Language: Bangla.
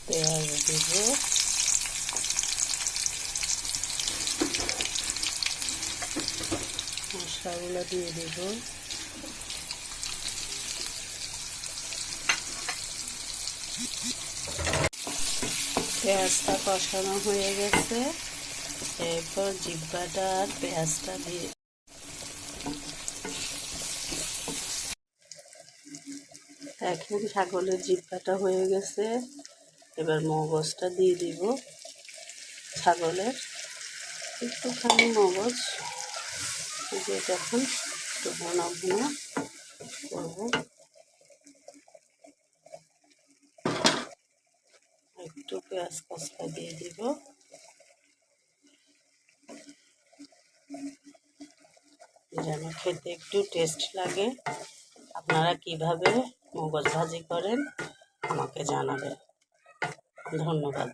পেঁয়াজ দিব, মশলাগুলো দিয়ে দিব। পেঁয়াজটা কষানো হয়ে গেছে, এরপর জিহ্বাটা আর পেঁয়াজটা দিয়ে এখন ছাগলের জিহ্বাটা হয়ে গেছে। এবার মগজটা দিয়ে দিব, ছাগলের একটুখানি মগজ, যেটা এখন একটু ভুনা ভুনা করবো। একটু পেঁয়াজ কষা দিয়ে দিব, যেন খেতে একটু টেস্ট লাগে। আপনারা কিভাবে মগজ ভাজি করেন আমাকে জানাবেন। ধন্যবাদ।